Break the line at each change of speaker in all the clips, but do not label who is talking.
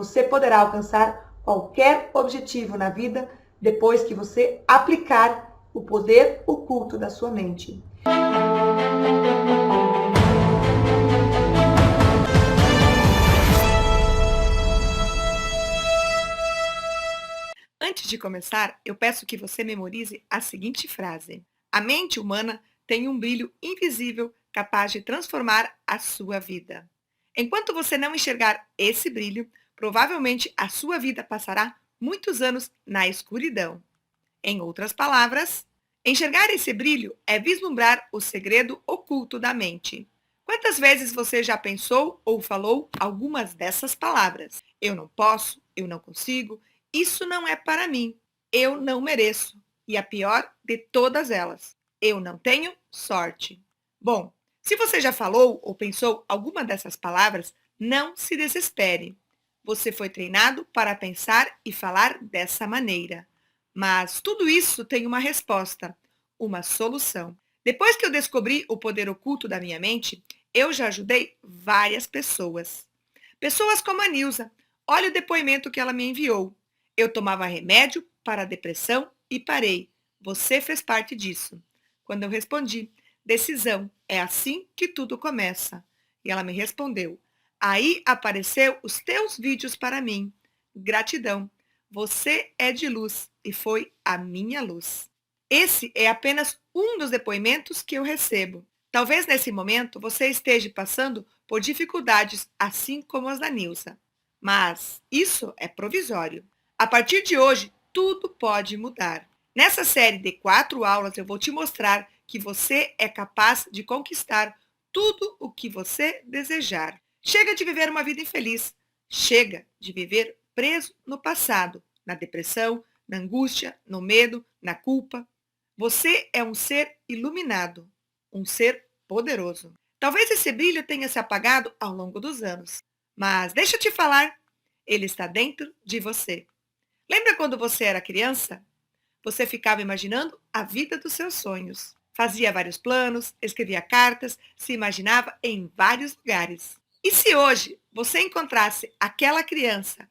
Você poderá alcançar qualquer objetivo na vida depois que você aplicar o poder oculto da sua mente.
Antes de começar, eu peço que você memorize a seguinte frase: a mente humana tem um brilho invisível capaz de transformar a sua vida. Enquanto você não enxergar esse brilho, provavelmente a sua vida passará muitos anos na escuridão. Em outras palavras, enxergar esse brilho é vislumbrar o segredo oculto da mente. Quantas vezes você já pensou ou falou algumas dessas palavras? Eu não posso, eu não consigo, isso não é para mim, eu não mereço. E a pior de todas elas, eu não tenho sorte. Bom, se você já falou ou pensou alguma dessas palavras, não se desespere. Você foi treinado para pensar e falar dessa maneira. Mas tudo isso tem uma resposta, uma solução. Depois que eu descobri o poder oculto da minha mente, eu já ajudei várias pessoas. Pessoas como a Nilza. Olha o depoimento que ela me enviou. Eu tomava remédio para a depressão e parei. Você fez parte disso. Quando eu respondi, decisão, é assim que tudo começa. E ela me respondeu, aí apareceu os teus vídeos para mim. Gratidão. Você é de luz e foi a minha luz. Esse é apenas um dos depoimentos que eu recebo. Talvez nesse momento você esteja passando por dificuldades assim como as da Nilza. Mas isso é provisório. A partir de hoje, tudo pode mudar. Nessa série de 4 aulas, eu vou te mostrar que você é capaz de conquistar tudo o que você desejar. Chega de viver uma vida infeliz. Chega de viver preso no passado, na depressão, na angústia, no medo, na culpa. Você é um ser iluminado, um ser poderoso. Talvez esse brilho tenha se apagado ao longo dos anos, mas deixa eu te falar, ele está dentro de você. Lembra quando você era criança? Você ficava imaginando a vida dos seus sonhos. Fazia vários planos, escrevia cartas, se imaginava em vários lugares. E se hoje você encontrasse aquela criança,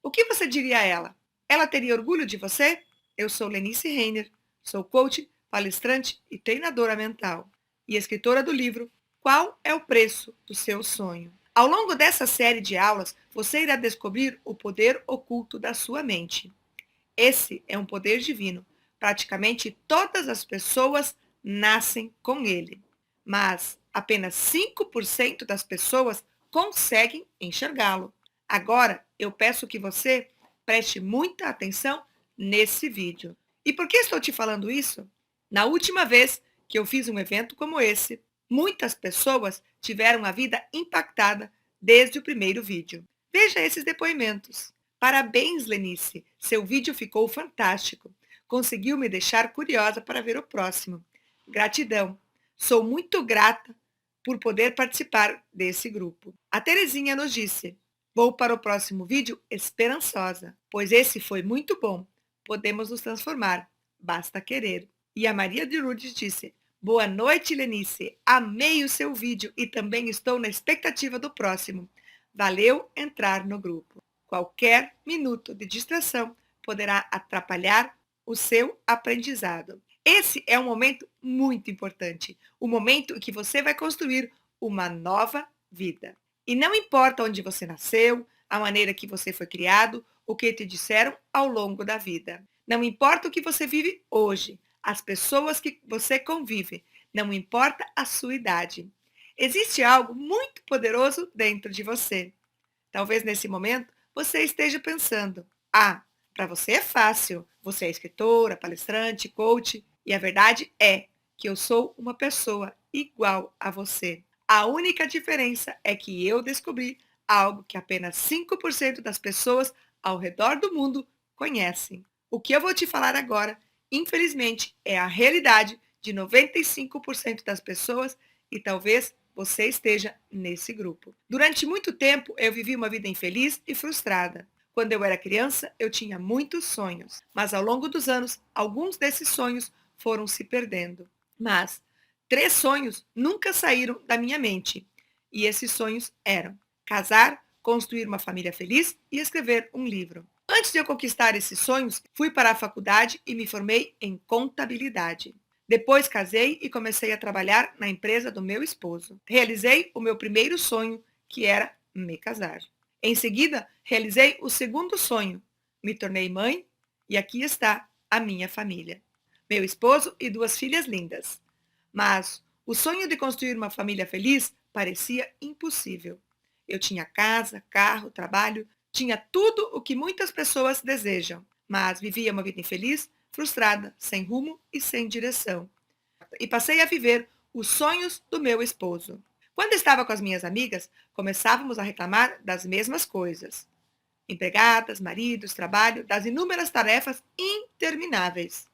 o que você diria a ela? Ela teria orgulho de você? Eu sou Lenice Reiner, sou coach, palestrante e treinadora mental e escritora do livro Qual é o Preço do Seu Sonho? Ao longo dessa série de aulas, você irá descobrir o poder oculto da sua mente. Esse é um poder divino. Praticamente todas as pessoas nascem com ele, mas apenas 5% das pessoas conseguem enxergá-lo. Agora, eu peço que você preste muita atenção nesse vídeo. E por que estou te falando isso? Na última vez que eu fiz um evento como esse, muitas pessoas tiveram a vida impactada desde o primeiro vídeo. Veja esses depoimentos. Parabéns, Lenice! Seu vídeo ficou fantástico. Conseguiu me deixar curiosa para ver o próximo. Gratidão! Sou muito grata por poder participar desse grupo. A Terezinha nos disse, vou para o próximo vídeo esperançosa, pois esse foi muito bom. Podemos nos transformar, basta querer. E a Maria de Lourdes disse, boa noite, Lenice. Amei o seu vídeo e também estou na expectativa do próximo. Valeu entrar no grupo. Qualquer minuto de distração poderá atrapalhar o seu aprendizado. Esse é um momento muito importante, o momento em que você vai construir uma nova vida. E não importa onde você nasceu, a maneira que você foi criado, o que te disseram ao longo da vida. Não importa o que você vive hoje, as pessoas que você convive, não importa a sua idade. Existe algo muito poderoso dentro de você. Talvez nesse momento você esteja pensando, para você é fácil, você é escritora, palestrante, coach, e a verdade é que eu sou uma pessoa igual a você. A única diferença é que eu descobri algo que apenas 5% das pessoas ao redor do mundo conhecem. O que eu vou te falar agora, infelizmente, é a realidade de 95% das pessoas e talvez você esteja nesse grupo. Durante muito tempo, eu vivi uma vida infeliz e frustrada. Quando eu era criança, eu tinha muitos sonhos, mas ao longo dos anos, alguns desses sonhos foram se perdendo. Mas 3 sonhos nunca saíram da minha mente. E esses sonhos eram casar construir uma família feliz e escrever um livro. Antes de eu conquistar esses sonhos, fui para a faculdade e me formei em contabilidade. Depois casei e comecei a trabalhar na empresa do meu esposo. Realizei o meu primeiro sonho, que era me casar. Em seguida, realizei o segundo sonho. Me tornei mãe e aqui está a minha família. Meu esposo e 2 filhas lindas. Mas o sonho de construir uma família feliz parecia impossível. Eu tinha casa, carro, trabalho, tinha tudo o que muitas pessoas desejam, mas vivia uma vida infeliz, frustrada, sem rumo e sem direção. E passei a viver os sonhos do meu esposo. Quando estava com as minhas amigas, começávamos a reclamar das mesmas coisas. Empregadas, maridos, trabalho, das inúmeras tarefas intermináveis.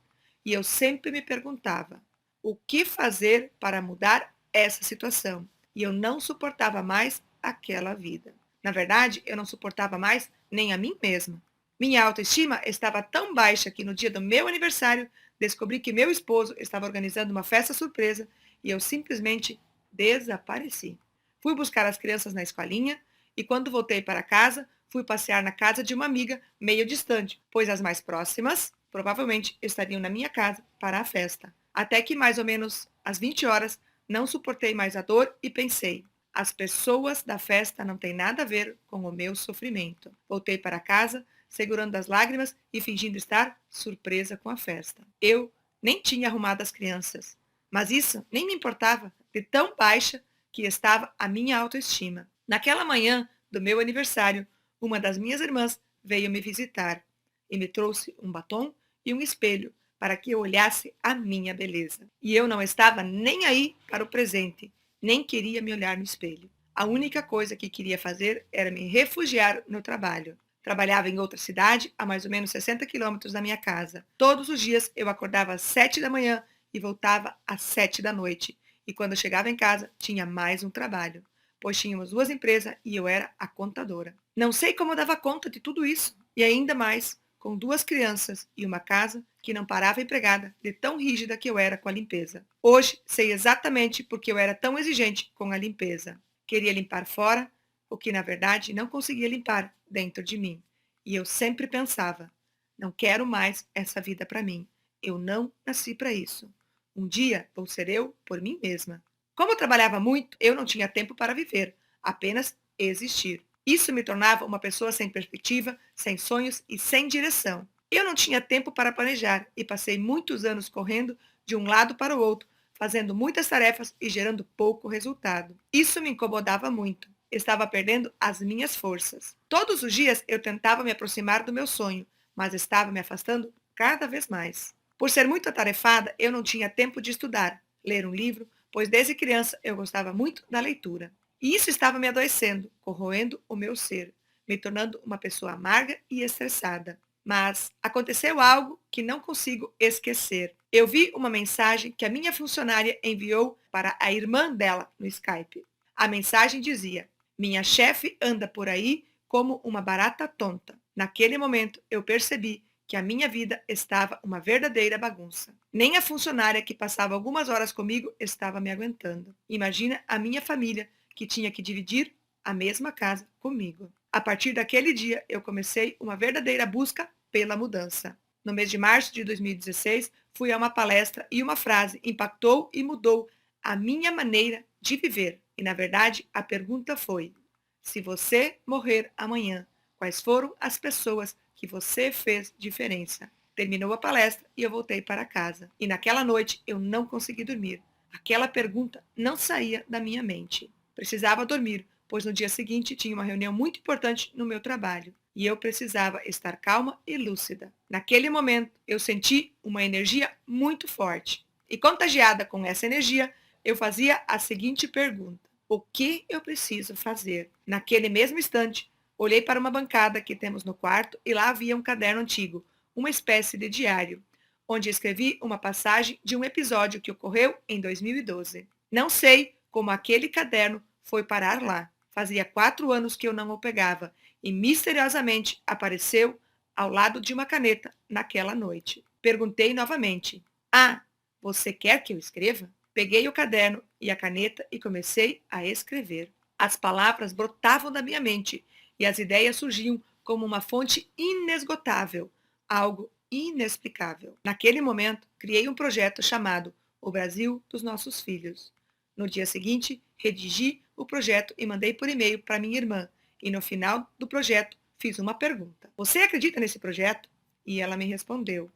E eu sempre me perguntava, o que fazer para mudar essa situação? E eu não suportava mais aquela vida. Na verdade, eu não suportava mais nem a mim mesma. Minha autoestima estava tão baixa que no dia do meu aniversário descobri que meu esposo estava organizando uma festa surpresa e eu simplesmente desapareci. Fui buscar as crianças na escolinha e quando voltei para casa, fui passear na casa de uma amiga meio distante, pois as mais próximas provavelmente estariam na minha casa para a festa. Até que mais ou menos às 20 horas não suportei mais a dor e pensei, as pessoas da festa não têm nada a ver com o meu sofrimento. Voltei para casa, segurando as lágrimas e fingindo estar surpresa com a festa. Eu nem tinha arrumado as crianças, mas isso nem me importava, de tão baixa que estava a minha autoestima. Naquela manhã do meu aniversário, uma das minhas irmãs veio me visitar e me trouxe um batom e um espelho para que eu olhasse a minha beleza. E eu não estava nem aí para o presente, nem queria me olhar no espelho. A única coisa que queria fazer era me refugiar no trabalho. Trabalhava em outra cidade, a mais ou menos 60 quilômetros da minha casa. Todos os dias eu acordava às 7 da manhã e voltava às 7 da noite. E quando chegava em casa, tinha mais um trabalho, pois tínhamos 2 empresas e eu era a contadora. Não sei como eu dava conta de tudo isso, e ainda mais com 2 crianças e uma casa que não parava empregada de tão rígida que eu era com a limpeza. Hoje sei exatamente porque eu era tão exigente com a limpeza. Queria limpar fora, o que na verdade não conseguia limpar dentro de mim. E eu sempre pensava, não quero mais essa vida para mim. Eu não nasci para isso. Um dia vou ser eu por mim mesma. Como eu trabalhava muito, eu não tinha tempo para viver, apenas existir. Isso me tornava uma pessoa sem perspectiva, sem sonhos e sem direção. Eu não tinha tempo para planejar e passei muitos anos correndo de um lado para o outro, fazendo muitas tarefas e gerando pouco resultado. Isso me incomodava muito. Estava perdendo as minhas forças. Todos os dias eu tentava me aproximar do meu sonho, mas estava me afastando cada vez mais. Por ser muito atarefada, eu não tinha tempo de estudar, ler um livro, pois desde criança eu gostava muito da leitura. E isso estava me adoecendo, corroendo o meu ser, me tornando uma pessoa amarga e estressada. Mas aconteceu algo que não consigo esquecer. Eu vi uma mensagem que a minha funcionária enviou para a irmã dela no Skype. A mensagem dizia: minha chefe anda por aí como uma barata tonta. Naquele momento eu percebi que a minha vida estava uma verdadeira bagunça. Nem a funcionária que passava algumas horas comigo estava me aguentando. Imagina a minha família, que tinha que dividir a mesma casa comigo. A partir daquele dia, eu comecei uma verdadeira busca pela mudança. No mês de março de 2016, fui a uma palestra e uma frase impactou e mudou a minha maneira de viver. E, na verdade, a pergunta foi: se você morrer amanhã, quais foram as pessoas que você fez diferença? Terminou a palestra e eu voltei para casa. E naquela noite eu não consegui dormir. Aquela pergunta não saía da minha mente. Precisava dormir, pois no dia seguinte tinha uma reunião muito importante no meu trabalho. E eu precisava estar calma e lúcida. Naquele momento, eu senti uma energia muito forte. E contagiada com essa energia, eu fazia a seguinte pergunta: o que eu preciso fazer? Naquele mesmo instante, olhei para uma bancada que temos no quarto e lá havia um caderno antigo, uma espécie de diário, onde escrevi uma passagem de um episódio que ocorreu em 2012. Não sei como aquele caderno foi parar lá. Fazia 4 anos que eu não o pegava e misteriosamente apareceu ao lado de uma caneta naquela noite. Perguntei novamente: ah, você quer que eu escreva? Peguei o caderno e a caneta e comecei a escrever. As palavras brotavam da minha mente e as ideias surgiam como uma fonte inesgotável, algo inexplicável. Naquele momento, criei um projeto chamado O Brasil dos Nossos Filhos. No dia seguinte, redigi o projeto e mandei por e-mail para minha irmã. E no final do projeto, fiz uma pergunta. Você acredita nesse projeto? E ela me respondeu.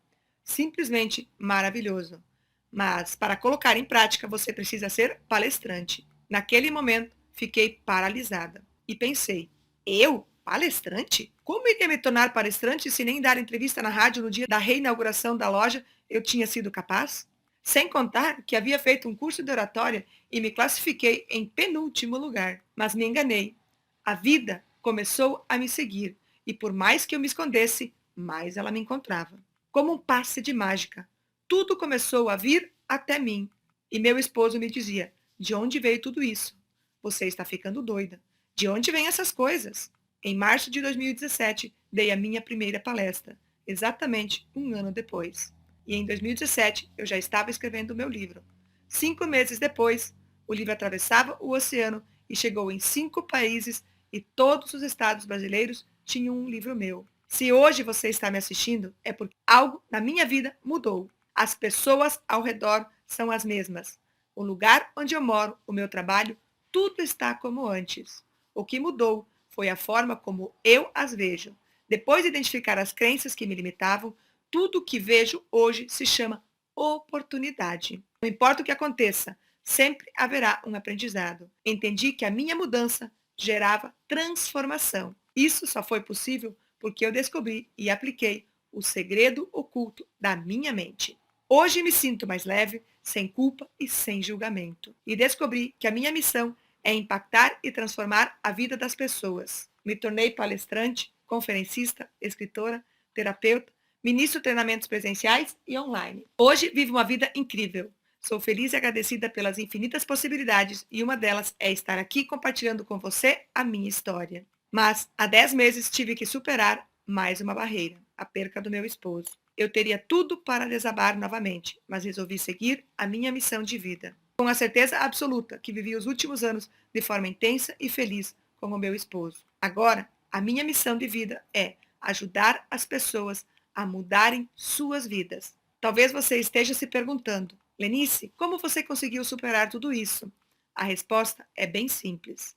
Simplesmente maravilhoso. Mas para colocar em prática, você precisa ser palestrante. Naquele momento, fiquei paralisada e pensei, eu, palestrante? Como iria me tornar palestrante se nem dar entrevista na rádio no dia da reinauguração da loja eu tinha sido capaz? Sem contar que havia feito um curso de oratória e me classifiquei em penúltimo lugar. Mas me enganei. A vida começou a me seguir e por mais que eu me escondesse, mais ela me encontrava. Como um passe de mágica, tudo começou a vir até mim. E meu esposo me dizia, de onde veio tudo isso? Você está ficando doida. De onde vêm essas coisas? Em março de 2017, dei a minha primeira palestra, exatamente um ano depois. E em 2017, eu já estava escrevendo o meu livro. 5 meses depois, o livro atravessava o oceano e chegou em 5 países e todos os estados brasileiros tinham um livro meu. Se hoje você está me assistindo, é porque algo na minha vida mudou. As pessoas ao redor são as mesmas. O lugar onde eu moro, o meu trabalho, tudo está como antes. O que mudou foi a forma como eu as vejo. Depois de identificar as crenças que me limitavam, tudo o que vejo hoje se chama oportunidade. Não importa o que aconteça, sempre haverá um aprendizado. Entendi que a minha mudança gerava transformação. Isso só foi possível porque eu descobri e apliquei o segredo oculto da minha mente. Hoje me sinto mais leve, sem culpa e sem julgamento. E descobri que a minha missão é impactar e transformar a vida das pessoas. Me tornei palestrante, conferencista, escritora, terapeuta, ministro treinamentos presenciais e online. Hoje vivo uma vida incrível. Sou feliz e agradecida pelas infinitas possibilidades e uma delas é estar aqui compartilhando com você a minha história. Mas há 10 meses tive que superar mais uma barreira, a perca do meu esposo. Eu teria tudo para desabar novamente, mas resolvi seguir a minha missão de vida. Com a certeza absoluta que vivi os últimos anos de forma intensa e feliz com o meu esposo. Agora, a minha missão de vida é ajudar as pessoas a mudarem suas vidas. Talvez você esteja se perguntando, Lenice, como você conseguiu superar tudo isso? A resposta é bem simples.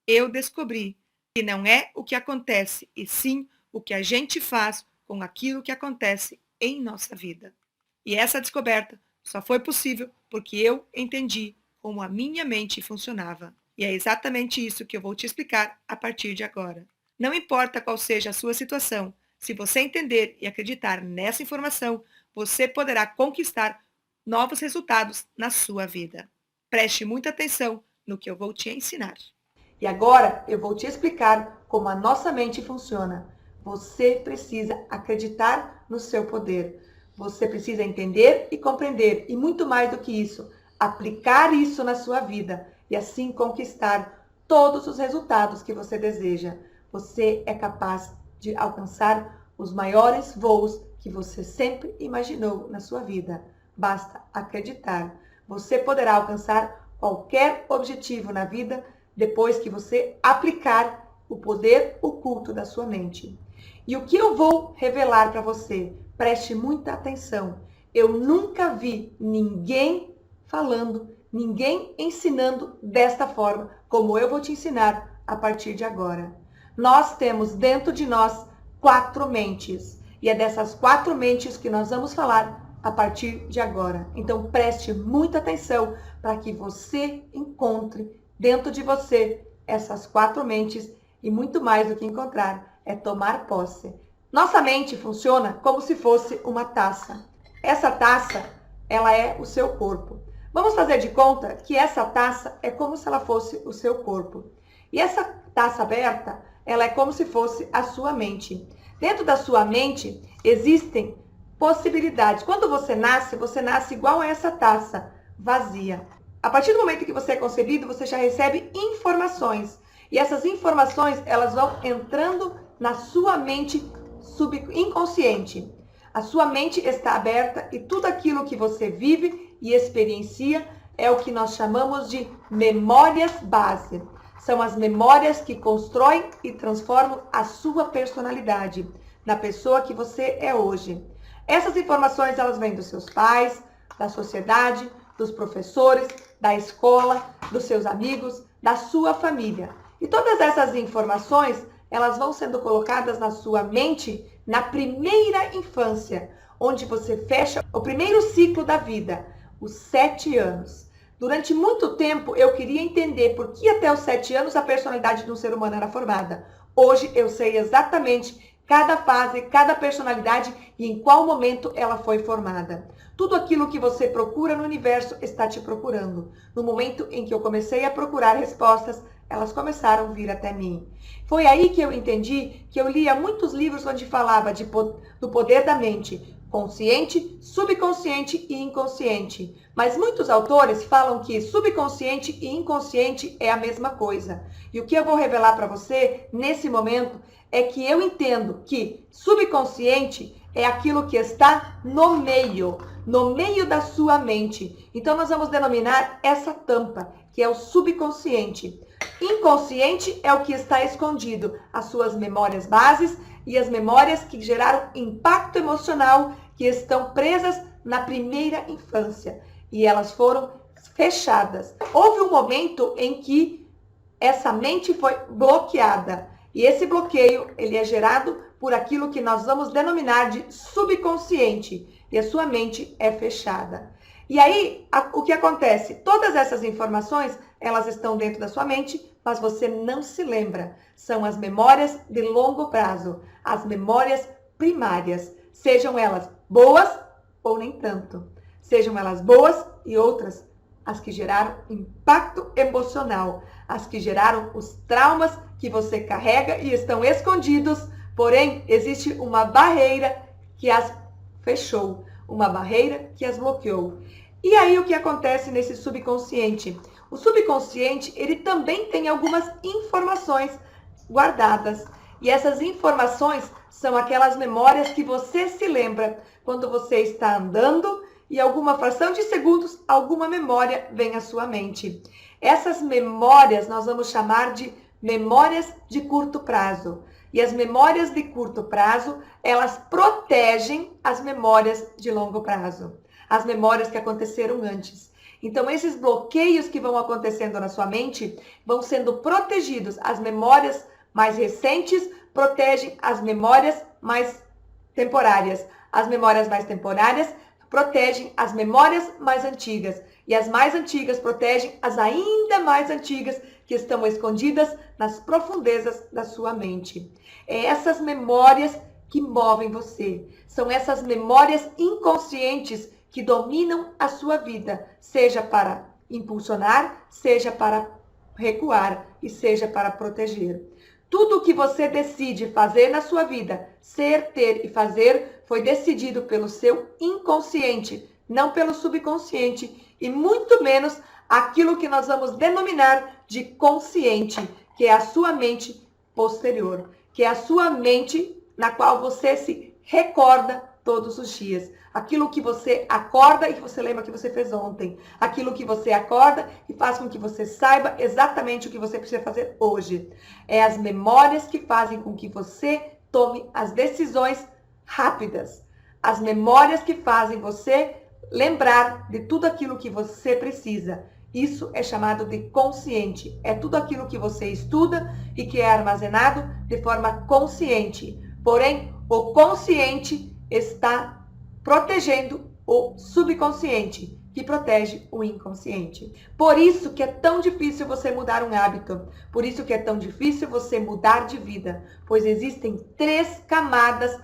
Eu descobri que não é o que acontece, e sim o que a gente faz com aquilo que acontece em nossa vida. E essa descoberta só foi possível porque eu entendi como a minha mente funcionava. E é exatamente isso que eu vou te explicar a partir de agora. Não importa qual seja a sua situação, se você entender e acreditar nessa informação, você poderá conquistar novos resultados na sua vida. Preste muita atenção no que eu vou te ensinar.
E agora eu vou te explicar como a nossa mente funciona. Você precisa acreditar no seu poder. Você precisa entender e compreender, e muito mais do que isso, aplicar isso na sua vida e assim conquistar todos os resultados que você deseja. Você é capaz de alcançar os maiores voos que você sempre imaginou na sua vida. Basta acreditar. Você poderá alcançar qualquer objetivo na vida depois que você aplicar o poder oculto da sua mente. E o que eu vou revelar para você? Preste muita atenção. Eu nunca vi ninguém falando, ninguém ensinando desta forma, como eu vou te ensinar a partir de agora. Nós temos dentro de nós 4 mentes. E é dessas 4 mentes que nós vamos falar a partir de agora. Então preste muita atenção para que você encontre dentro de você essas 4 mentes e muito mais do que encontrar, é tomar posse. Nossa mente funciona como se fosse uma taça. Essa taça, ela é o seu corpo. Vamos fazer de conta que essa taça é como se ela fosse o seu corpo. E essa taça aberta, ela é como se fosse a sua mente. Dentro da sua mente existem possibilidades. Quando você nasce igual a essa taça, vazia. A partir do momento que você é concebido, você já recebe informações. E essas informações, elas vão entrando na sua mente inconsciente. A sua mente está aberta e tudo aquilo que você vive e experiencia é o que nós chamamos de memórias base. São as memórias que constroem e transformam a sua personalidade, na pessoa que você é hoje. Essas informações, elas vêm dos seus pais, da sociedade, dos professores, da escola, dos seus amigos, da sua família. E todas essas informações, elas vão sendo colocadas na sua mente na primeira infância, onde você fecha o primeiro ciclo da vida, os 7 anos. Durante muito tempo, eu queria entender por que até os 7 anos a personalidade de um ser humano era formada. Hoje, eu sei exatamente cada fase, cada personalidade e em qual momento ela foi formada. Tudo aquilo que você procura no universo está te procurando. No momento em que eu comecei a procurar respostas, elas começaram a vir até mim. Foi aí que eu entendi que eu lia muitos livros onde falava do poder da mente, consciente, subconsciente e inconsciente. Mas muitos autores falam que subconsciente e inconsciente é a mesma coisa. E o que eu vou revelar para você nesse momento é que eu entendo que subconsciente é aquilo que está no meio da sua mente. Então nós vamos denominar essa tampa, que é o subconsciente. Inconsciente é o que está escondido, as suas memórias bases e as memórias que geraram impacto emocional, que estão presas na primeira infância. E elas foram fechadas. Houve um momento em que essa mente foi bloqueada. E esse bloqueio, ele é gerado por aquilo que nós vamos denominar de subconsciente. E a sua mente é fechada. E aí, o que acontece? Todas essas informações, elas estão dentro da sua mente, mas você não se lembra. São as memórias de longo prazo, as memórias primárias. Sejam elas boas ou nem tanto. Sejam elas boas e outras, as que geraram impacto emocional, as que geraram os traumas que você carrega e estão escondidos, porém, existe uma barreira que as fechou, uma barreira que as bloqueou. E aí o que acontece nesse subconsciente? O subconsciente, ele também tem algumas informações guardadas. E essas informações são aquelas memórias que você se lembra quando você está andando e alguma fração de segundos, alguma memória vem à sua mente. Essas memórias nós vamos chamar de memórias de curto prazo. E as memórias de curto prazo, elas protegem as memórias de longo prazo. As memórias que aconteceram antes. Então, esses bloqueios que vão acontecendo na sua mente vão sendo protegidos. As memórias mais recentes protegem as memórias mais temporárias. As memórias mais temporárias protegem as memórias mais antigas. E as mais antigas protegem as ainda mais antigas que estão escondidas nas profundezas da sua mente. É essas memórias que movem você. São essas memórias inconscientes que dominam a sua vida, seja para impulsionar, seja para recuar e seja para proteger. Tudo o que você decide fazer na sua vida, ser, ter e fazer, foi decidido pelo seu inconsciente, não pelo subconsciente, e muito menos aquilo que nós vamos denominar de consciente, que é a sua mente posterior, que é a sua mente na qual você se recorda todos os dias. Aquilo que você acorda e que você lembra que você fez ontem. Aquilo que você acorda e faz com que você saiba exatamente o que você precisa fazer hoje. É as memórias que fazem com que você tome as decisões rápidas. As memórias que fazem você lembrar de tudo aquilo que você precisa. Isso é chamado de consciente. É tudo aquilo que você estuda e que é armazenado de forma consciente. Porém, o consciente está protegendo o subconsciente, que protege o inconsciente. Por isso que é tão difícil você mudar um hábito. Por isso que é tão difícil você mudar de vida. Pois existem 3 camadas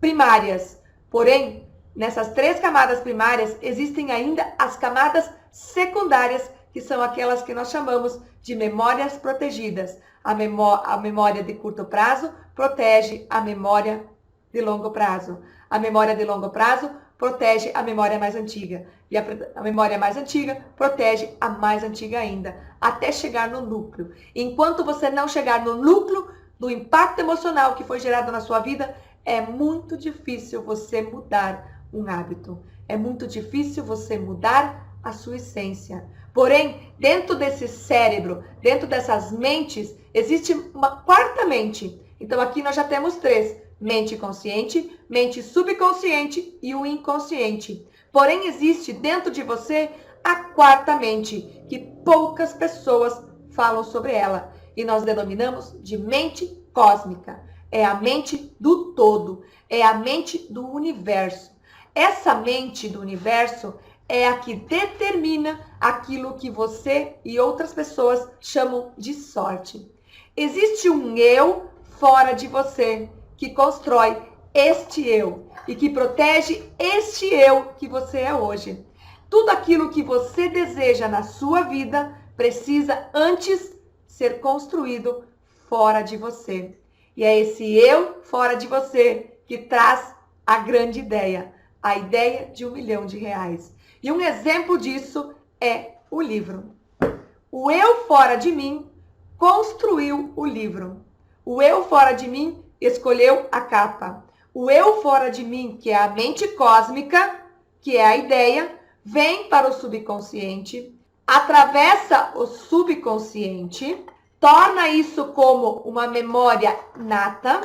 primárias. Porém, nessas 3 camadas primárias, existem ainda as camadas secundárias, que são aquelas que nós chamamos de memórias protegidas. A memória de curto prazo protege a memória de longo prazo. A memória de longo prazo protege a memória mais antiga. E a memória mais antiga protege a mais antiga ainda, até chegar no núcleo. Enquanto você não chegar no núcleo do impacto emocional que foi gerado na sua vida, é muito difícil você mudar um hábito. É muito difícil você mudar a sua essência. Porém, dentro desse cérebro, dentro dessas mentes, existe uma quarta mente. Então aqui nós já temos três: mente consciente, mente subconsciente e o inconsciente. Porém, existe dentro de você a quarta mente, que poucas pessoas falam sobre ela. E nós denominamos de mente cósmica. É a mente do todo, é a mente do universo. Essa mente do universo é a que determina aquilo que você e outras pessoas chamam de sorte. Existe um eu fora de você que constrói este eu e que protege este eu que você é hoje. Tudo aquilo que você deseja na sua vida precisa antes ser construído fora de você. E é esse eu fora de você que traz a grande ideia, a ideia de R$1 milhão. E um exemplo disso é o livro. O eu fora de mim construiu o livro. O eu fora de mim escolheu a capa. O eu fora de mim, que é a mente cósmica, que é a ideia, vem para o subconsciente, atravessa o subconsciente, torna isso como uma memória nata,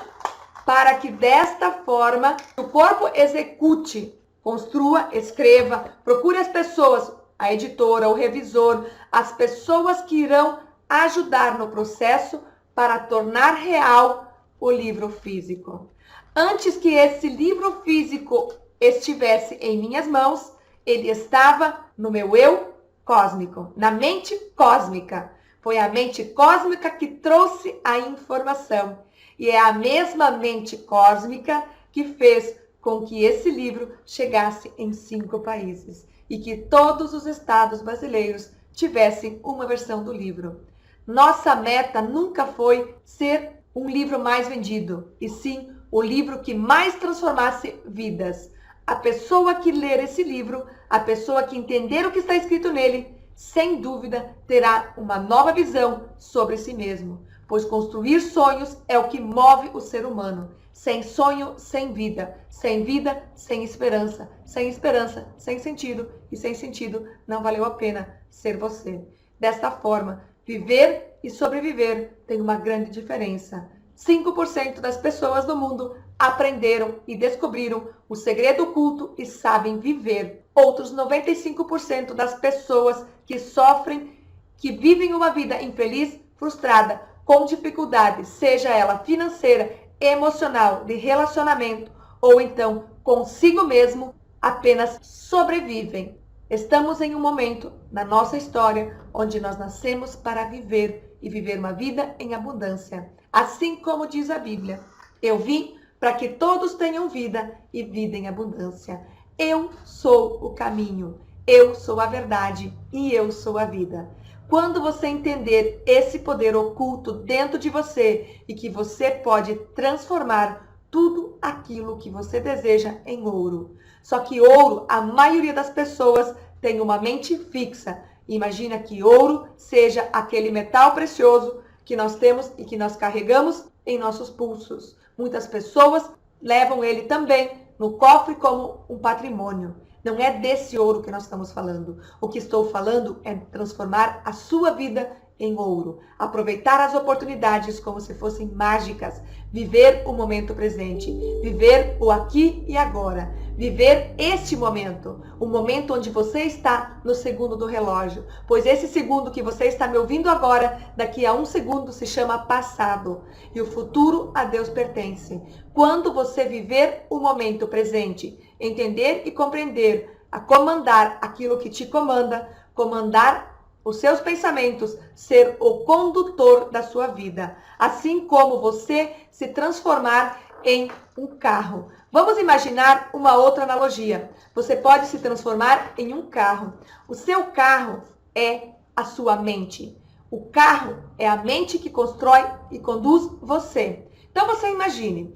para que desta forma o corpo execute, construa, escreva, procure as pessoas, a editora, o revisor, as pessoas que irão ajudar no processo para tornar real o livro físico. Antes que esse livro físico estivesse em minhas mãos, ele estava no meu eu cósmico, na mente cósmica. Foi a mente cósmica que trouxe a informação. E é a mesma mente cósmica que fez com que esse livro chegasse em 5 países e que todos os estados brasileiros tivessem uma versão do livro. Nossa meta nunca foi ser um livro mais vendido, e sim o livro que mais transformasse vidas. A pessoa que ler esse livro, a pessoa que entender o que está escrito nele, sem dúvida terá uma nova visão sobre si mesmo, pois construir sonhos é o que move o ser humano. Sem sonho, sem vida. Sem vida, sem esperança. Sem esperança, sem sentido. E sem sentido, não valeu a pena ser você. Desta forma, viver e sobreviver tem uma grande diferença. 5% das pessoas do mundo aprenderam e descobriram o segredo oculto e sabem viver. Outros 95% das pessoas que sofrem, que vivem uma vida infeliz, frustrada, com dificuldades, seja ela financeira, emocional, de relacionamento ou então consigo mesmo, apenas sobrevivem. Estamos em um momento na nossa história onde nós nascemos para viver e viver uma vida em abundância. Assim como diz a Bíblia, eu vim para que todos tenham vida e vida em abundância. Eu sou o caminho, eu sou a verdade e eu sou a vida. Quando você entender esse poder oculto dentro de você e que você pode transformar tudo aquilo que você deseja em ouro. Só que ouro, a maioria das pessoas tem uma mente fixa. Imagina que ouro seja aquele metal precioso que nós temos e que nós carregamos em nossos pulsos. Muitas pessoas levam ele também no cofre como um patrimônio. Não é desse ouro que nós estamos falando. O que estou falando é transformar a sua vida em ouro. Aproveitar as oportunidades como se fossem mágicas. Viver o momento presente. Viver o aqui e agora. Viver este momento. O momento onde você está no segundo do relógio. Pois esse segundo que você está me ouvindo agora, daqui a 1 segundo se chama passado. E o futuro a Deus pertence. Quando você viver o momento presente, entender e compreender, a comandar aquilo que te comanda, comandar os seus pensamentos, ser o condutor da sua vida. Assim como você se transformar em um carro. Vamos imaginar uma outra analogia. Você pode se transformar em um carro. O seu carro é a sua mente. O carro é a mente que constrói e conduz você. Então você imagine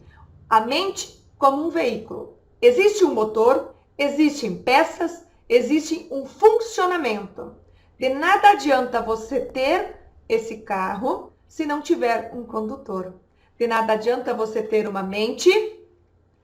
a mente como um veículo. Existe um motor, existem peças, existe um funcionamento. De nada adianta você ter esse carro se não tiver um condutor. De nada adianta você ter uma mente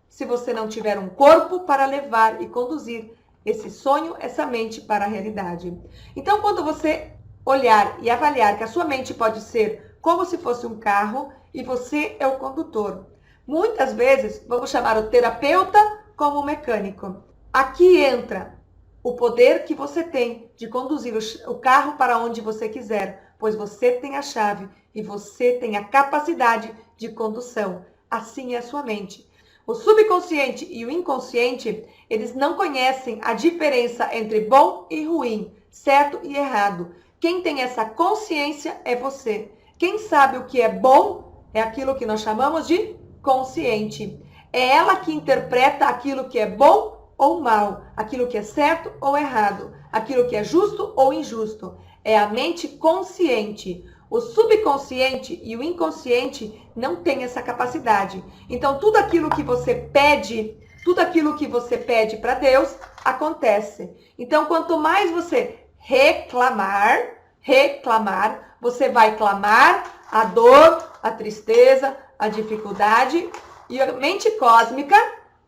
se você não tiver um corpo para levar e conduzir esse sonho, essa mente para a realidade. Então, quando você olhar e avaliar que a sua mente pode ser como se fosse um carro e você é o condutor. Muitas vezes, vamos chamar o terapeuta como o mecânico. Aqui entra o poder que você tem de conduzir o carro para onde você quiser, pois você tem a chave e você tem a capacidade de condução. Assim é a sua mente. O subconsciente e o inconsciente, eles não conhecem a diferença entre bom e ruim, certo e errado. Quem tem essa consciência é você. Quem sabe o que é bom é aquilo que nós chamamos de consciente. É ela que interpreta aquilo que é bom ou mal, aquilo que é certo ou errado, aquilo que é justo ou injusto. É a mente consciente. O subconsciente e o inconsciente não têm essa capacidade. Então, tudo aquilo que você pede para Deus, acontece. Então, quanto mais você reclamar, você vai clamar a dor, a tristeza, a dificuldade, e a mente cósmica,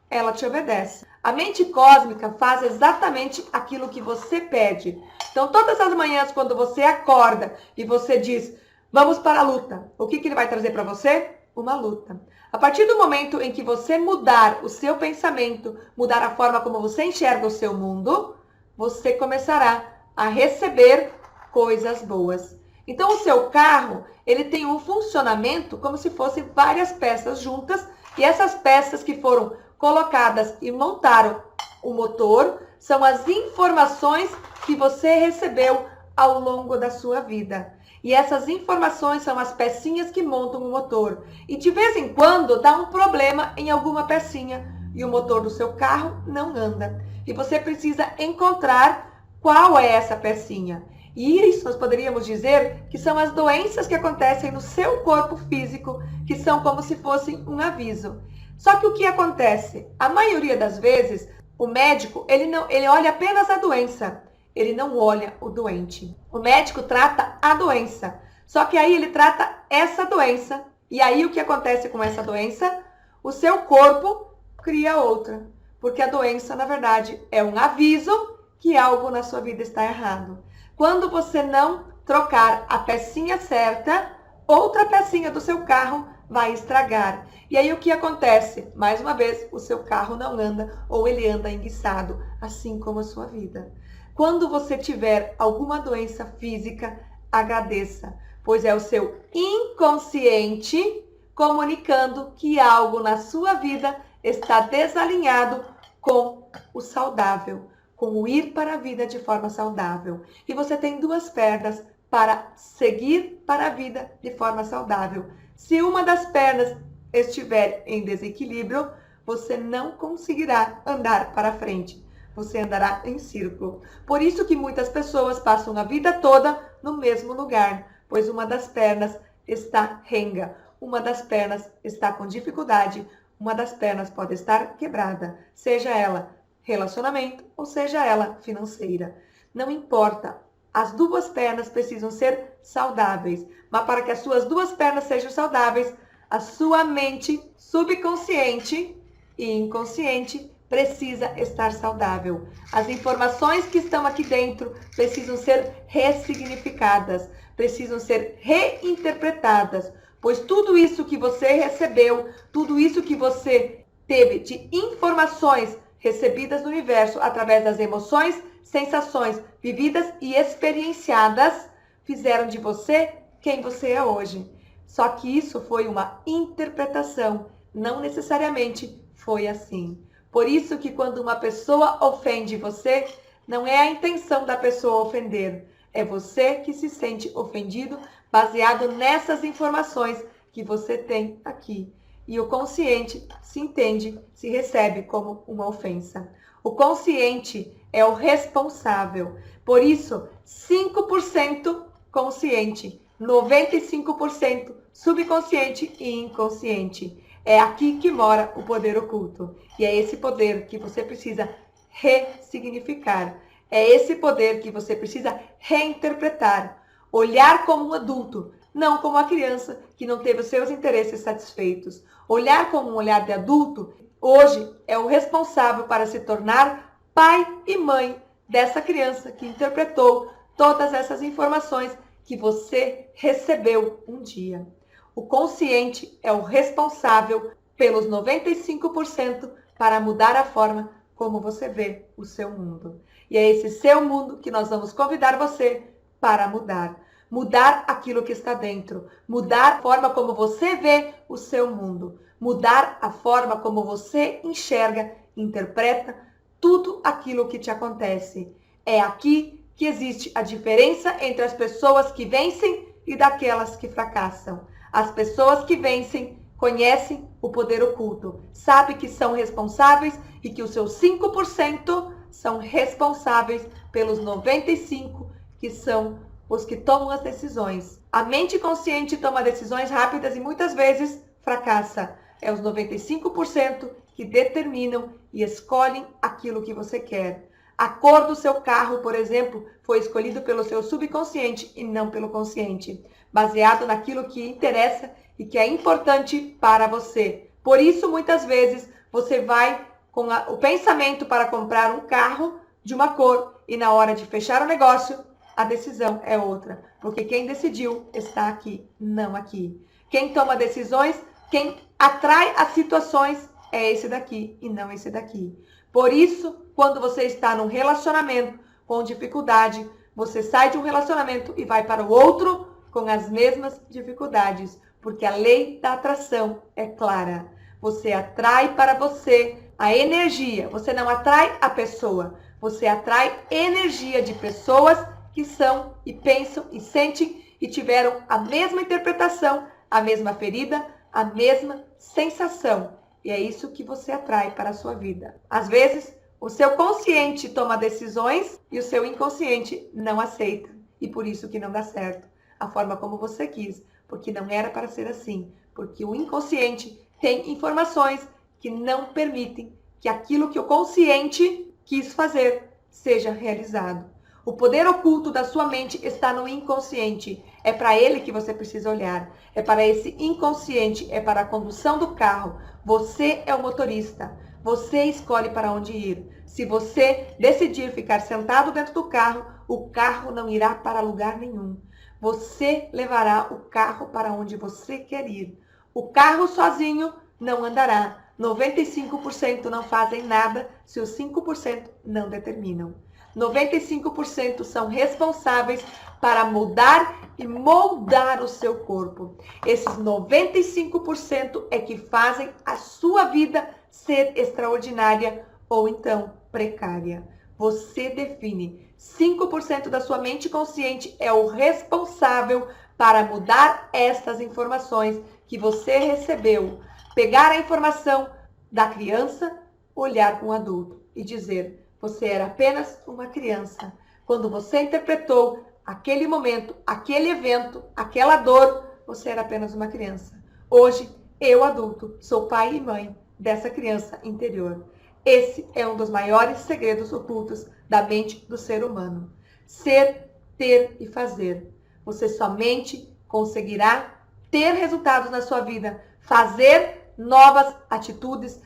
ela te obedece. A mente cósmica faz exatamente aquilo que você pede. Então, todas as manhãs, quando você acorda e você diz, vamos para a luta, o que ele vai trazer para você? Uma luta. A partir do momento em que você mudar o seu pensamento, mudar a forma como você enxerga o seu mundo, você começará a receber coisas boas. Então, o seu carro, ele tem um funcionamento como se fossem várias peças juntas, e essas peças que foram colocadas e montaram o motor são as informações que você recebeu ao longo da sua vida. E essas informações são as pecinhas que montam o motor. E de vez em quando dá um problema em alguma pecinha e o motor do seu carro não anda. E você precisa encontrar qual é essa pecinha. E isso nós poderíamos dizer que são as doenças que acontecem no seu corpo físico, que são como se fossem um aviso. Só que o que acontece? A maioria das vezes, o médico, ele olha apenas a doença, ele não olha o doente. O médico trata a doença, só que aí ele trata essa doença, e aí o que acontece com essa doença? O seu corpo cria outra, porque a doença, na verdade, é um aviso que algo na sua vida está errado. Quando você não trocar a pecinha certa, outra pecinha do seu carro vai estragar. E aí o que acontece? Mais uma vez, o seu carro não anda ou ele anda enguiçado, assim como a sua vida. Quando você tiver alguma doença física, agradeça, pois é o seu inconsciente comunicando que algo na sua vida está desalinhado com o saudável, com o ir para a vida de forma saudável. E você tem duas pernas para seguir para a vida de forma saudável. Se uma das pernas estiver em desequilíbrio, você não conseguirá andar para frente. Você andará em círculo. Por isso que muitas pessoas passam a vida toda no mesmo lugar, pois uma das pernas está renga, uma das pernas está com dificuldade, uma das pernas pode estar quebrada, seja ela relacionamento ou seja ela financeira. Não importa, as duas pernas precisam ser saudáveis, mas para que as suas duas pernas sejam saudáveis, a sua mente subconsciente e inconsciente precisa estar saudável. As informações que estão aqui dentro precisam ser ressignificadas, precisam ser reinterpretadas, pois tudo isso que você recebeu, tudo isso que você teve de informações recebidas do universo através das emoções, sensações vividas e experienciadas, fizeram de você quem você é hoje. Só que isso foi uma interpretação, não necessariamente foi assim. Por isso que quando uma pessoa ofende você, não é a intenção da pessoa ofender, é você que se sente ofendido baseado nessas informações que você tem aqui. E o consciente se entende, se recebe como uma ofensa. O consciente é o responsável. Por isso, 5% consciente, 95% subconsciente e inconsciente. É aqui que mora o poder oculto. E é esse poder que você precisa ressignificar. É esse poder que você precisa reinterpretar. Olhar como um adulto, não como uma criança que não teve os seus interesses satisfeitos. Olhar como um olhar de adulto, hoje, é o responsável para se tornar pai e mãe dessa criança que interpretou todas essas informações que você recebeu um dia. O consciente é o responsável pelos 95% para mudar a forma como você vê o seu mundo. E é esse seu mundo que nós vamos convidar você para mudar. Mudar aquilo que está dentro. Mudar a forma como você vê o seu mundo. Mudar a forma como você enxerga, interpreta tudo aquilo que te acontece. É aqui que existe a diferença entre as pessoas que vencem e daquelas que fracassam. As pessoas que vencem conhecem o poder oculto, sabem que são responsáveis e que os seus 5% são responsáveis pelos 95% que são os que tomam as decisões. A mente consciente toma decisões rápidas e muitas vezes fracassa. É os 95% que determinam e escolhem aquilo que você quer. A cor do seu carro, por exemplo, foi escolhido pelo seu subconsciente e não pelo consciente, baseado naquilo que interessa e que é importante para você. Por isso, muitas vezes, você vai com o pensamento para comprar um carro de uma cor e na hora de fechar o negócio, a decisão é outra. Porque quem decidiu está aqui, não aqui. Quem toma decisões, quem atrai as situações é esse daqui e não esse daqui. Por isso, quando você está num relacionamento com dificuldade, você sai de um relacionamento e vai para o outro com as mesmas dificuldades. Porque a lei da atração é clara. Você atrai para você a energia. Você não atrai a pessoa. Você atrai energia de pessoas que são e pensam e sentem e tiveram a mesma interpretação, a mesma ferida, a mesma sensação. E é isso que você atrai para a sua vida. Às vezes, o seu consciente toma decisões e o seu inconsciente não aceita. E por isso que não dá certo. A forma como você quis. Porque não era para ser assim. Porque o inconsciente tem informações que não permitem que aquilo que o consciente quis fazer seja realizado. O poder oculto da sua mente está no inconsciente. É para ele que você precisa olhar. É para esse inconsciente, é para a condução do carro. Você é o motorista. Você escolhe para onde ir. Se você decidir ficar sentado dentro do carro, o carro não irá para lugar nenhum. Você levará o carro para onde você quer ir. O carro sozinho não andará. 95% não fazem nada se os 5% não determinam. 95% são responsáveis para mudar e moldar o seu corpo. Esses 95% é que fazem a sua vida ser extraordinária ou então precária. Você define. 5% da sua mente consciente é o responsável para mudar estas informações que você recebeu. Pegar a informação da criança, olhar com o adulto e dizer: você era apenas uma criança. Quando você interpretou aquele momento, aquele evento, aquela dor, você era apenas uma criança. Hoje, eu, adulto, sou pai e mãe dessa criança interior. Esse é um dos maiores segredos ocultos da mente do ser humano. Ser, ter e fazer. Você somente conseguirá ter resultados na sua vida, fazer novas atitudes,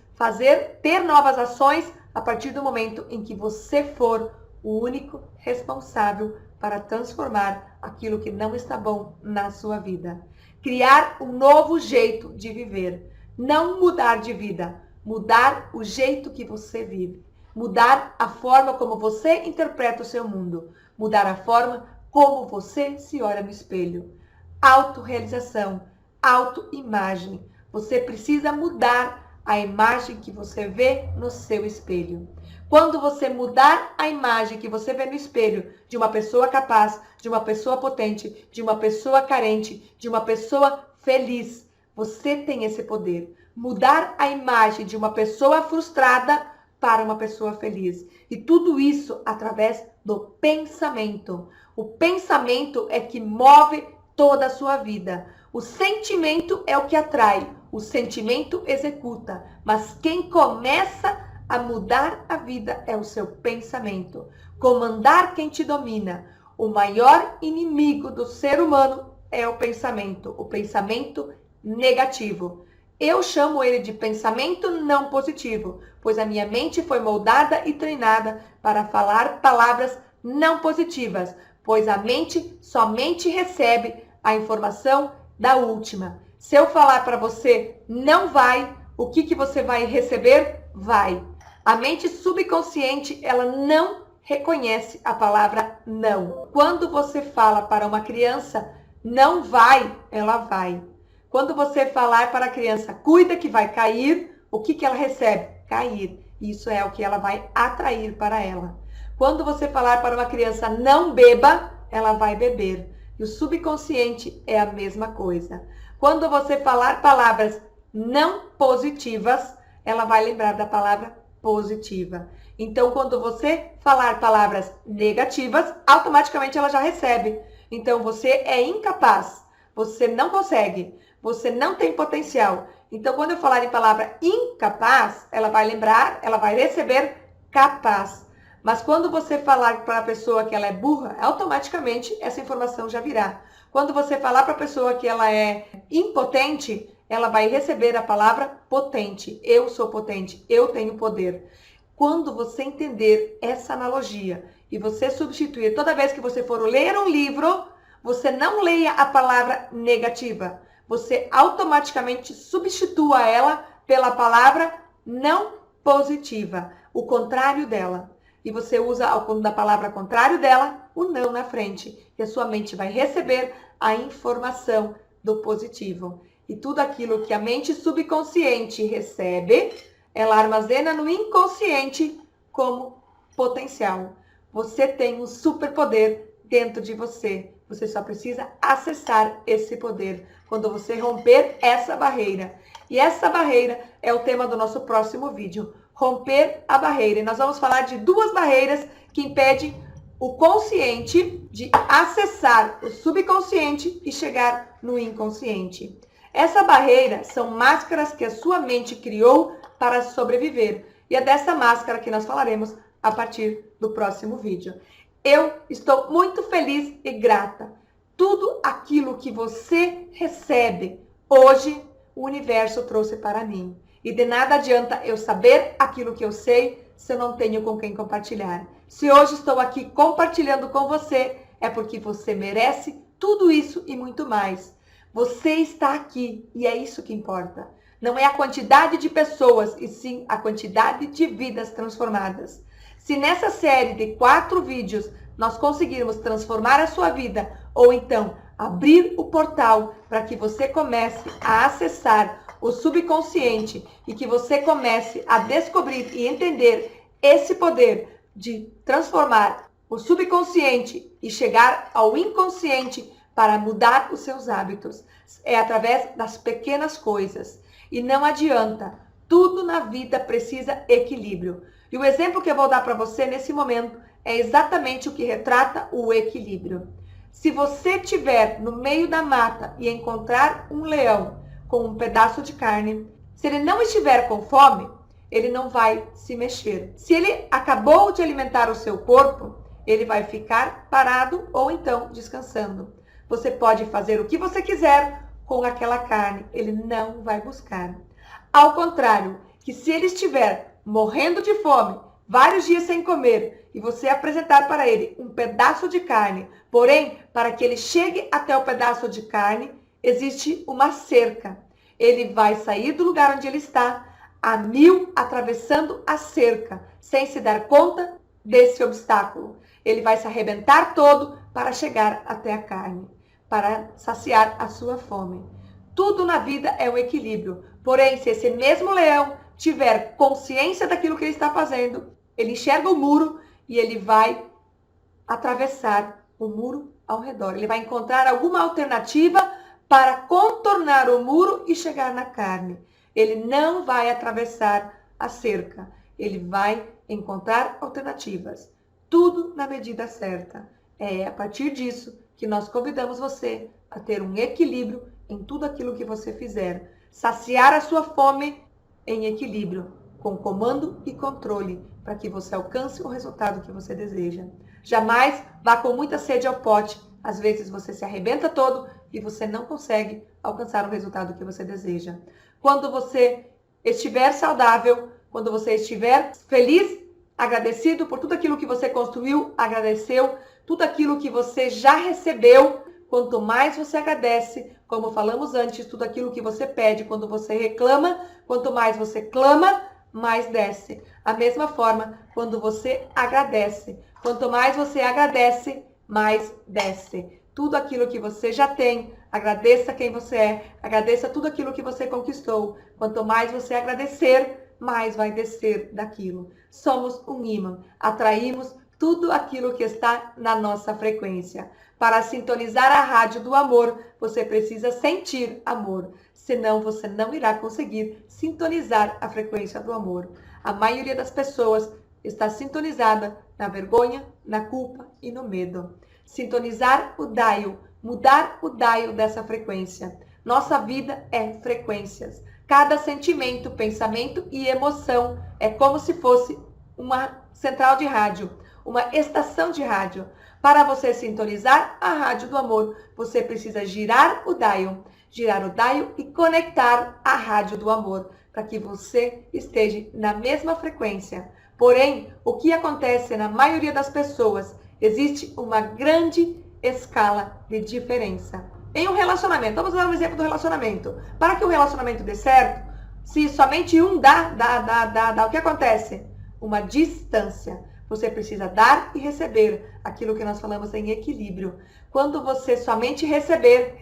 ter novas ações a partir do momento em que você for o único responsável para transformar aquilo que não está bom na sua vida. Criar um novo jeito de viver. Não mudar de vida, mudar o jeito que você vive. Mudar a forma como você interpreta o seu mundo. Mudar a forma como você se olha no espelho. Autorrealização, autoimagem. Você precisa mudar a imagem que você vê no seu espelho. Quando você mudar a imagem que você vê no espelho de uma pessoa capaz, de uma pessoa potente, de uma pessoa carente, de uma pessoa feliz, você tem esse poder. Mudar a imagem de uma pessoa frustrada para uma pessoa feliz. E tudo isso através do pensamento. O pensamento é que move toda a sua vida. O sentimento é o que atrai. O sentimento executa. Mas quem começa a mudar a vida é o seu pensamento. Comandar quem te domina. O maior inimigo do ser humano é o pensamento negativo. Eu chamo ele de pensamento não positivo, pois a minha mente foi moldada e treinada para falar palavras não positivas, pois a mente somente recebe a informação da última. Se eu falar para você não vai, o que você vai receber? Vai. A mente subconsciente, ela não reconhece a palavra não. Quando você fala para uma criança não vai, ela vai. Quando você falar para a criança, cuida que vai cair, o que ela recebe? Cair. Isso é o que ela vai atrair para ela. Quando você falar para uma criança, não beba, ela vai beber. E o subconsciente é a mesma coisa. Quando você falar palavras não positivas, ela vai lembrar da palavra positiva. Então, quando você falar palavras negativas, automaticamente ela já recebe. Então, você é incapaz, você não consegue. Você não tem potencial. Então, quando eu falar em palavra incapaz, ela vai lembrar, ela vai receber capaz. Mas quando você falar para a pessoa que ela é burra, automaticamente essa informação já virá. Quando você falar para a pessoa que ela é impotente, ela vai receber a palavra potente. Eu sou potente, eu tenho poder. Quando você entender essa analogia e você substituir, toda vez que você for ler um livro, você não leia a palavra negativa. Você automaticamente substitua ela pela palavra não positiva, o contrário dela. E você usa da palavra contrário dela, o não na frente. E a sua mente vai receber a informação do positivo. E tudo aquilo que a mente subconsciente recebe, ela armazena no inconsciente como potencial. Você tem um superpoder dentro de você. Você só precisa acessar esse poder quando você romper essa barreira. E essa barreira é o tema do nosso próximo vídeo. Romper a barreira. E nós vamos falar de duas barreiras que impedem o consciente de acessar o subconsciente e chegar no inconsciente. Essa barreira são máscaras que a sua mente criou para sobreviver. E é dessa máscara que nós falaremos a partir do próximo vídeo. Eu estou muito feliz e grata. Tudo aquilo que você recebe hoje, o universo trouxe para mim. E de nada adianta eu saber aquilo que eu sei se eu não tenho com quem compartilhar. Se hoje estou aqui compartilhando com você, é porque você merece tudo isso e muito mais. Você está aqui e é isso que importa. Não é a quantidade de pessoas, e sim a quantidade de vidas transformadas. Se nessa série de 4 vídeos nós conseguirmos transformar a sua vida, ou então abrir o portal para que você comece a acessar o subconsciente e que você comece a descobrir e entender esse poder de transformar o subconsciente e chegar ao inconsciente para mudar os seus hábitos. É através das pequenas coisas. E não adianta, tudo na vida precisa equilíbrio. E o exemplo que eu vou dar para você nesse momento é exatamente o que retrata o equilíbrio. Se você estiver no meio da mata e encontrar um leão com um pedaço de carne, se ele não estiver com fome, ele não vai se mexer. Se ele acabou de alimentar o seu corpo, ele vai ficar parado ou então descansando. Você pode fazer o que você quiser com aquela carne, ele não vai buscar. Ao contrário, que se ele estiver morrendo de fome, vários dias sem comer, e você apresentar para ele um pedaço de carne, porém, para que ele chegue até o pedaço de carne, existe uma cerca. Ele vai sair do lugar onde ele está, a 1000, atravessando a cerca, sem se dar conta desse obstáculo. Ele vai se arrebentar todo para chegar até a carne, para saciar a sua fome. Tudo na vida é um equilíbrio. Porém, se esse mesmo leão tiver consciência daquilo que ele está fazendo, ele enxerga o muro e ele vai atravessar o muro ao redor. Ele vai encontrar alguma alternativa para contornar o muro e chegar na carne. Ele não vai atravessar a cerca. Ele vai encontrar alternativas. Tudo na medida certa. É a partir disso que nós convidamos você a ter um equilíbrio em tudo aquilo que você fizer. Saciar a sua fome em equilíbrio, com comando e controle, para que você alcance o resultado que você deseja. Jamais vá com muita sede ao pote. Às vezes você se arrebenta todo e você não consegue alcançar o resultado que você deseja. Quando você estiver saudável, quando você estiver feliz, agradecido por tudo aquilo que você construiu, agradeceu, tudo aquilo que você já recebeu, quanto mais você agradece, como falamos antes, tudo aquilo que você pede, quando você reclama, quanto mais você clama, mais desce. A mesma forma, quando você agradece, quanto mais você agradece, mais desce. Tudo aquilo que você já tem, agradeça quem você é, agradeça tudo aquilo que você conquistou. Quanto mais você agradecer, mais vai descer daquilo. Somos um ímã, atraímos tudo aquilo que está na nossa frequência. Para sintonizar a rádio do amor, você precisa sentir amor, senão você não irá conseguir sintonizar a frequência do amor. A maioria das pessoas está sintonizada na vergonha, na culpa e no medo. Sintonizar o dial, mudar o dial dessa frequência. Nossa vida é frequências. Cada sentimento, pensamento e emoção é como se fosse uma central de rádio, uma estação de rádio. Para você sintonizar a rádio do amor, você precisa girar o dial e conectar a rádio do amor, para que você esteja na mesma frequência. Porém, o que acontece na maioria das pessoas, existe uma grande escala de diferença. Em um relacionamento, vamos dar um exemplo do relacionamento. Para que o relacionamento dê certo, se somente um dá, o que acontece? Uma distância. Você precisa dar e receber, aquilo que nós falamos em equilíbrio. Quando você somente receber,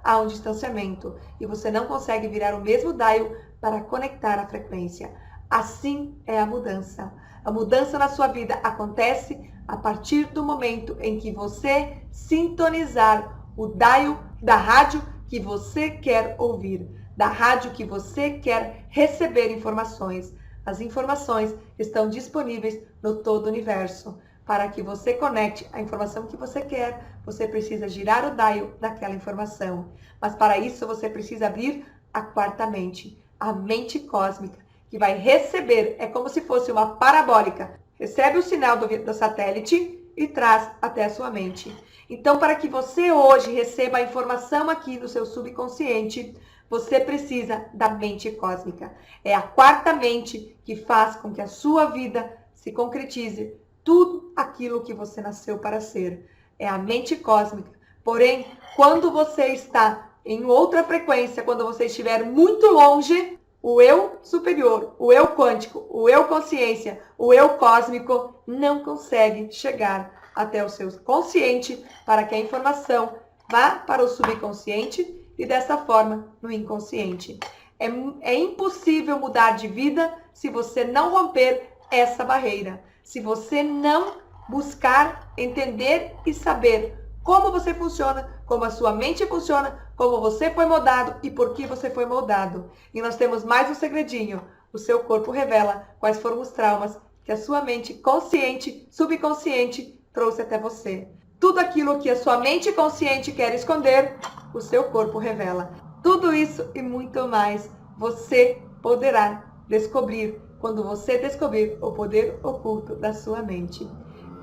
há um distanciamento. E você não consegue virar o mesmo dial para conectar a frequência. Assim é a mudança. A mudança na sua vida acontece a partir do momento em que você sintonizar o dial da rádio que você quer ouvir, da rádio que você quer receber informações. As informações estão disponíveis no todo o universo. Para que você conecte a informação que você quer, você precisa girar o dial daquela informação. Mas para isso você precisa abrir a quarta mente, a mente cósmica, que vai receber, é como se fosse uma parabólica, recebe o sinal do satélite e traz até a sua mente. Então, para que você hoje receba a informação aqui no seu subconsciente, você precisa da mente cósmica. É a quarta mente que faz com que a sua vida se concretize tudo aquilo que você nasceu para ser. É a mente cósmica. Porém, quando você está em outra frequência, quando você estiver muito longe, o eu superior, o eu quântico, o eu consciência, o eu cósmico não consegue chegar até o seu consciente para que a informação vá para o subconsciente e dessa forma no inconsciente. É impossível mudar de vida se você não romper essa barreira, se você não buscar entender e saber como você funciona, como a sua mente funciona, como você foi moldado e por que você foi moldado. E nós temos mais um segredinho. O seu corpo revela quais foram os traumas que a sua mente consciente, subconsciente trouxe até você. Tudo aquilo que a sua mente consciente quer esconder, o seu corpo revela. Tudo isso e muito mais você poderá descobrir quando você descobrir o poder oculto da sua mente.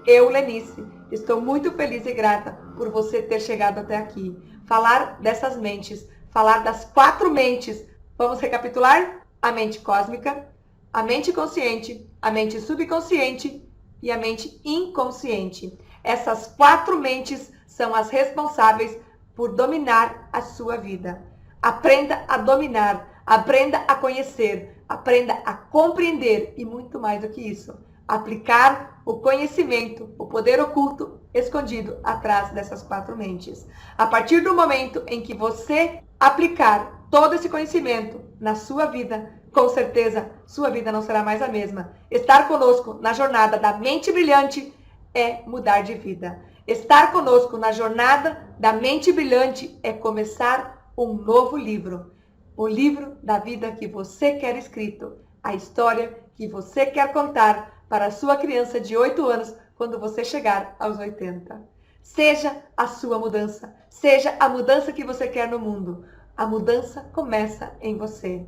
Eu, Lenice, estou muito feliz e grata por você ter chegado até aqui. Falar dessas mentes, falar das quatro mentes. Vamos recapitular? A mente cósmica, a mente consciente, a mente subconsciente e a mente inconsciente. Essas quatro mentes são as responsáveis por dominar a sua vida. Aprenda a dominar, aprenda a conhecer, aprenda a compreender e muito mais do que isso. Aplicar o conhecimento, o poder oculto escondido atrás dessas quatro mentes. A partir do momento em que você aplicar todo esse conhecimento na sua vida, com certeza sua vida não será mais a mesma. Estar conosco na jornada da mente brilhante é mudar de vida. Estar conosco na jornada da mente brilhante é começar um novo livro. O livro da vida que você quer escrito. A história que você quer contar para a sua criança de 8 anos quando você chegar aos 80. Seja a sua mudança. Seja a mudança que você quer no mundo. A mudança começa em você.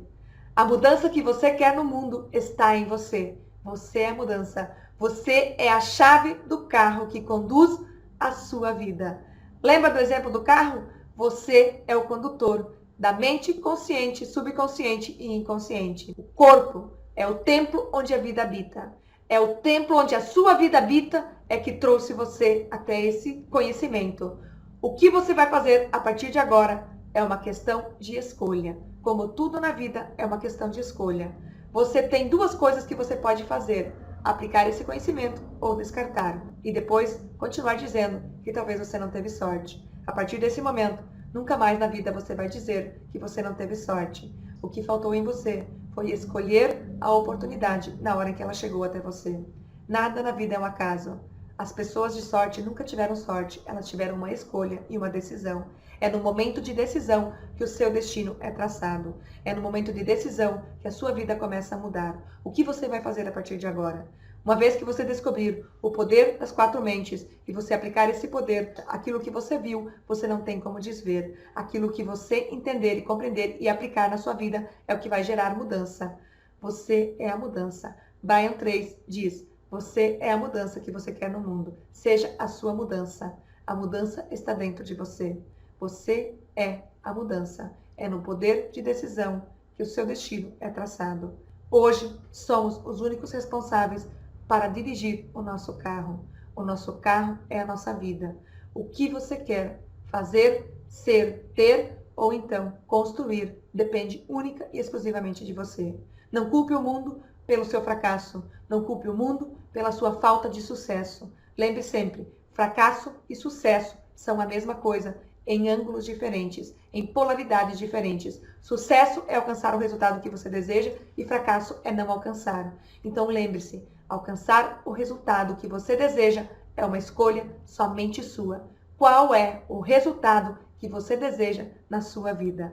A mudança que você quer no mundo está em você. Você é a mudança. Você é a chave do carro que conduz a sua vida. Lembra do exemplo do carro? Você é o condutor da mente consciente, subconsciente e inconsciente. O corpo é o templo onde a vida habita. É o templo onde a sua vida habita é que trouxe você até esse conhecimento. O que você vai fazer a partir de agora é uma questão de escolha. Como tudo na vida é uma questão de escolha. Você tem duas coisas que você pode fazer: aplicar esse conhecimento ou descartar. E depois continuar dizendo que talvez você não teve sorte. A partir desse momento, nunca mais na vida você vai dizer que você não teve sorte. O que faltou em você foi escolher a oportunidade na hora que ela chegou até você. Nada na vida é um acaso. As pessoas de sorte nunca tiveram sorte, elas tiveram uma escolha e uma decisão. É no momento de decisão que o seu destino é traçado. É no momento de decisão que a sua vida começa a mudar. O que você vai fazer a partir de agora? Uma vez que você descobrir o poder das 4 mentes e você aplicar esse poder, aquilo que você viu, você não tem como desver. Aquilo que você entender e compreender e aplicar na sua vida é o que vai gerar mudança. Você é a mudança. Brian Tracy diz: você é a mudança que você quer no mundo. Seja a sua mudança. A mudança está dentro de você. Você é a mudança. É no poder de decisão que o seu destino é traçado. Hoje somos os únicos responsáveis para dirigir o nosso carro. O nosso carro é a nossa vida. O que você quer fazer, ser, ter ou então construir depende única e exclusivamente de você. Não culpe o mundo pelo seu fracasso. Não culpe o mundo pela sua falta de sucesso. Lembre sempre, fracasso e sucesso são a mesma coisa, em ângulos diferentes, em polaridades diferentes. Sucesso é alcançar o resultado que você deseja e fracasso é não alcançar. Então lembre-se, alcançar o resultado que você deseja é uma escolha somente sua. Qual é o resultado que você deseja na sua vida?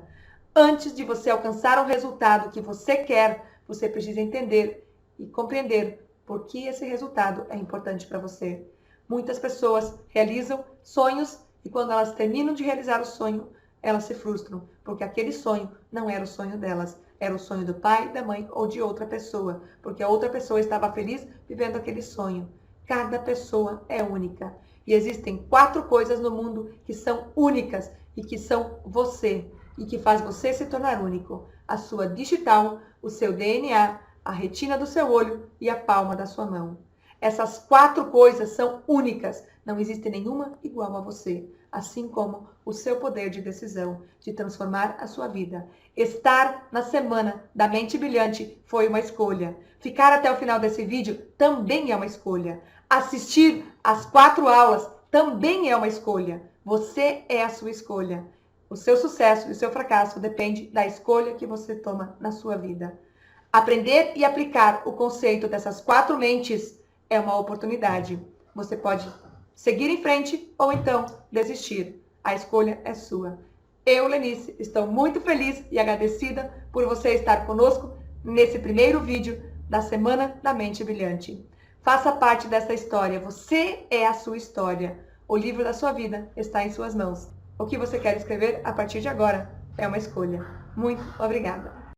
Antes de você alcançar o resultado que você quer, você precisa entender e compreender por que esse resultado é importante para você. Muitas pessoas realizam sonhos e quando elas terminam de realizar o sonho, elas se frustram, porque aquele sonho não era o sonho delas, era o sonho do pai, da mãe ou de outra pessoa, porque a outra pessoa estava feliz vivendo aquele sonho. Cada pessoa é única e existem 4 coisas no mundo que são únicas e que são você e que faz você se tornar único: a sua digital, o seu DNA, a retina do seu olho e a palma da sua mão. Essas 4 coisas são únicas, não existe nenhuma igual a você, assim como o seu poder de decisão, de transformar a sua vida. Estar na semana da mente brilhante foi uma escolha. Ficar até o final desse vídeo também é uma escolha. Assistir às 4 aulas também é uma escolha. Você é a sua escolha. O seu sucesso e o seu fracasso depende da escolha que você toma na sua vida. Aprender e aplicar o conceito dessas 4 mentes é uma oportunidade. Você pode seguir em frente ou então desistir. A escolha é sua. Eu, Lenice, estou muito feliz e agradecida por você estar conosco nesse primeiro vídeo da Semana da Mente Brilhante. Faça parte dessa história. Você é a sua história. O livro da sua vida está em suas mãos. O que você quer escrever a partir de agora é uma escolha. Muito obrigada.